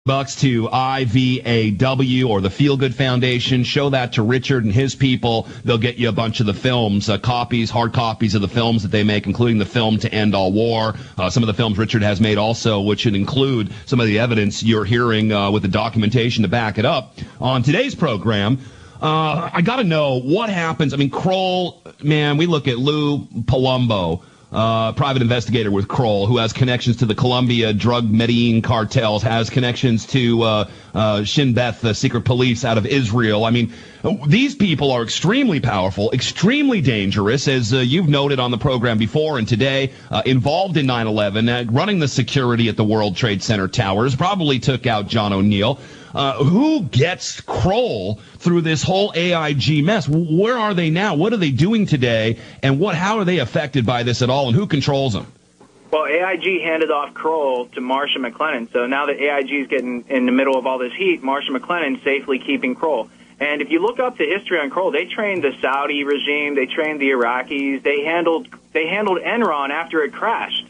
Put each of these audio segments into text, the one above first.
bucks to IVAW or the Feel Good Foundation. Show that to Richard and his people. They'll get you a bunch of the films, copies, hard copies of the films that they make, including the film To End All War. Some of the films Richard has made also, which should include some of the evidence you're hearing with the documentation to back it up. On today's program, I got to know what happens. I mean, Kroll, man, we look at Lou Palumbo, private investigator with Kroll, who has connections to the Colombia drug Medellin cartels, has connections to Shin Beth, the secret police out of Israel. I mean, these people are extremely powerful, extremely dangerous, as you've noted on the program before and today, involved in 9/11, running the security at the World Trade Center towers, probably took out John O'Neill. Who gets Kroll through this whole AIG mess? Where are they now? What are they doing today? And how are they affected by this at all? And who controls them? Well, AIG handed off Kroll to Marsh & McLennan. So now that AIG is getting in the middle of all this heat, Marsh & McLennan safely keeping Kroll. And if you look up the history on Kroll, they trained the Saudi regime, they trained the Iraqis, they handled Enron after it crashed,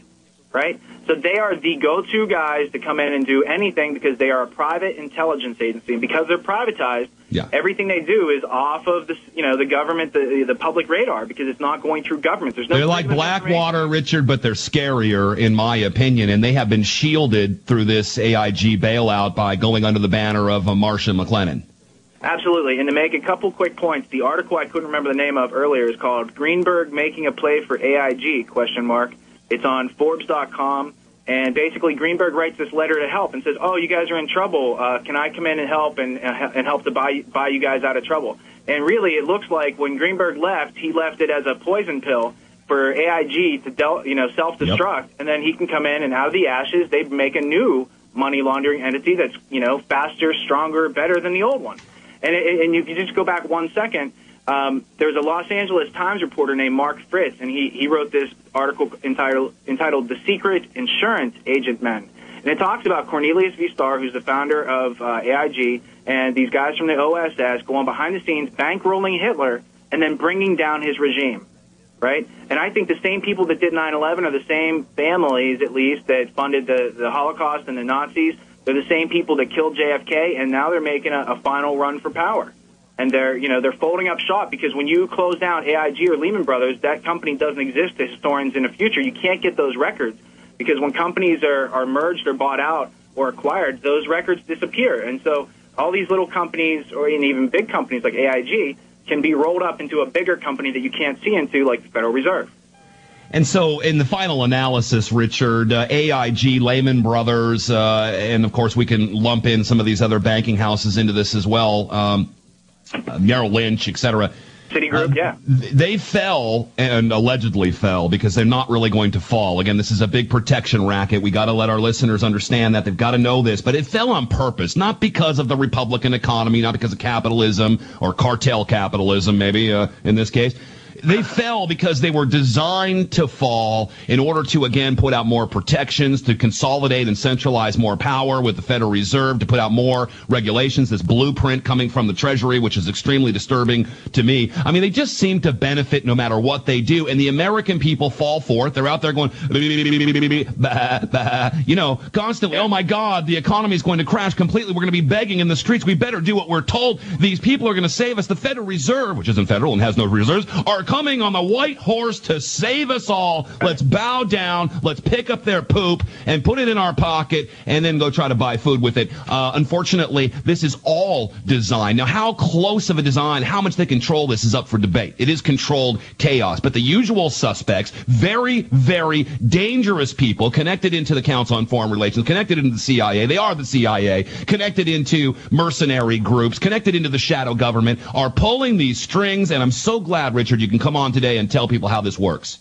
right? So they are the go-to guys to come in and do anything because they are a private intelligence agency. And because they're privatized, everything they do is off of the government, the public radar, because it's not going through government. They're like Blackwater, Richard, but they're scarier, in my opinion, and they have been shielded through this AIG bailout by going under the banner of Marsh & McLennan. Absolutely. And to make a couple quick points, the article I couldn't remember the name of earlier is called Greenberg Making a Play for AIG, ? It's on Forbes.com. And basically, Greenberg writes this letter to help and says, "Oh, you guys are in trouble. Can I come in and help and help to buy you guys out of trouble?" And really, it looks like when Greenberg left, he left it as a poison pill for AIG to self-destruct, and then he can come in and out of the ashes, they make a new money laundering entity that's faster, stronger, better than the old one. And if you just go back 1 second. There's a Los Angeles Times reporter named Mark Fritz, and he wrote this article entitled The Secret Insurance Agent Men. And it talks about Cornelius V. Starr, who's the founder of AIG, and these guys from the OSS going behind the scenes, bankrolling Hitler, and then bringing down his regime, right? And I think the same people that did 9/11 are the same families, at least, that funded the Holocaust and the Nazis. They're the same people that killed JFK, and now they're making a final run for power. And they're folding up shop because when you close down AIG or Lehman Brothers, that company doesn't exist to historians in the future. You can't get those records because when companies are merged or bought out or acquired, those records disappear. And so all these little companies or even big companies like AIG can be rolled up into a bigger company that you can't see into, like the Federal Reserve. And so in the final analysis, Richard, AIG, Lehman Brothers, and of course we can lump in some of these other banking houses into this as well, Merrill Lynch, etc. Citigroup, They fell and allegedly fell because they're not really going to fall. Again, this is a big protection racket. We got to let our listeners understand that. They've got to know this. But it fell on purpose, not because of the Republican economy, not because of capitalism or cartel capitalism, maybe in this case. They fell because they were designed to fall in order to, again, put out more protections, to consolidate and centralize more power with the Federal Reserve, to put out more regulations, this blueprint coming from the Treasury, which is extremely disturbing to me. I mean, they just seem to benefit no matter what they do, and the American people fall for it. They're out there going, constantly, oh, my God, the economy is going to crash completely. We're going to be begging in the streets. We better do what we're told. These people are going to save us. The Federal Reserve, which isn't federal and has no reserves, are coming on the white horse to save us all. Let's bow down. Let's pick up their poop and put it in our pocket and then go try to buy food with it. Unfortunately, this is all designed. Now, how close of a design, how much they control this is up for debate. It is controlled chaos. But the usual suspects, very, very dangerous people connected into the Council on Foreign Relations, connected into the CIA. They are the CIA. Connected into mercenary groups, connected into the shadow government, are pulling these strings. And I'm so glad, Richard, you can come on today and tell people how this works.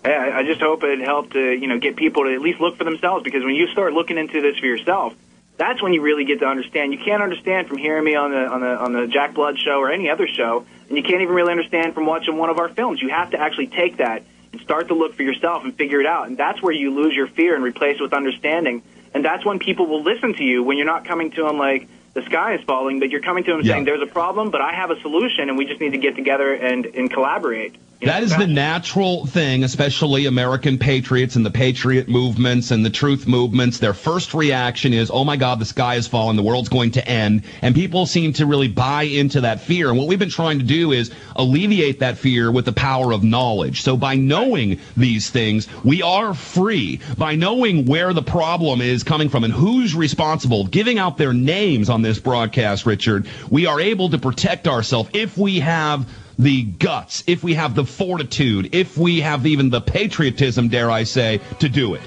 Hey, I just hope it helped to get people to at least look for themselves, because when you start looking into this for yourself, that's when you really get to understand. You can't understand from hearing me on the Jack Blood show or any other show, and you can't even really understand from watching one of our films. You have to actually take that and start to look for yourself and figure it out, and that's where you lose your fear and replace it with understanding. And that's when people will listen to you, when you're not coming to them like the sky is falling, but you're coming to them saying there's a problem, but I have a solution, and we just need to get together and collaborate. That is the natural thing, especially American patriots and the patriot movements and the truth movements. Their first reaction is, oh my God, the sky is falling, the world's going to end. And people seem to really buy into that fear. And what we've been trying to do is alleviate that fear with the power of knowledge. So by knowing these things, we are free. By knowing where the problem is coming from and who's responsible, giving out their names on this broadcast, Richard, we are able to protect ourselves if we have the guts, if we have the fortitude, if we have even the patriotism, dare I say, to do it.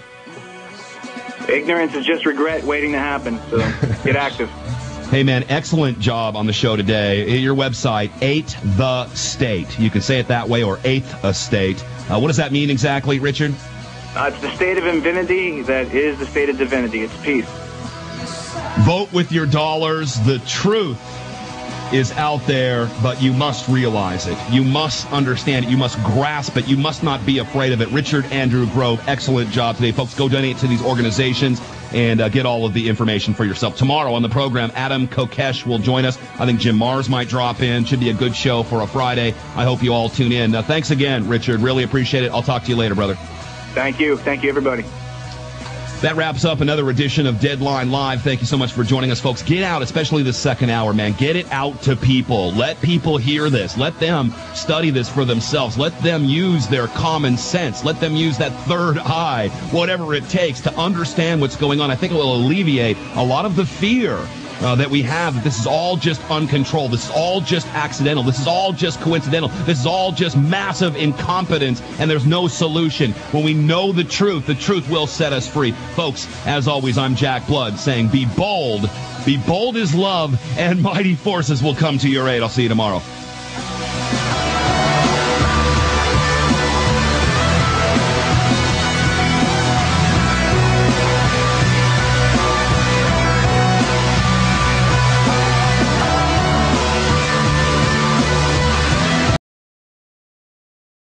Ignorance is just regret waiting to happen, so get active. Hey, man, excellent job on the show today. Your website, 8 The State. You can say it that way, or 8th Estate. What does that mean exactly, Richard? It's the state of infinity that is the state of divinity. It's peace. Vote with your dollars. The truth is out there, but you must realize it. You must understand it. You must grasp it. You must not be afraid of it. Richard Andrew Grove, excellent job today. Folks, go donate to these organizations and get all of the information for yourself. Tomorrow on the program, Adam Kokesh will join us. I think Jim Mars might drop in. Should be a good show for a Friday. I hope you all tune in. Thanks again, Richard. Really appreciate it. I'll talk to you later, brother. Thank you. Thank you, everybody. That wraps up another edition of Deadline Live. Thank you so much for joining us, folks. Get out, especially the second hour, man. Get it out to people. Let people hear this. Let them study this for themselves. Let them use their common sense. Let them use that third eye, whatever it takes, to understand what's going on. I think it will alleviate a lot of the fear that we have, that this is all just uncontrolled. This is all just accidental. This is all just coincidental. This is all just massive incompetence, and there's no solution. When we know the truth will set us free. Folks, as always, I'm Jack Blood saying, be bold. Be bold as love, and mighty forces will come to your aid. I'll see you tomorrow.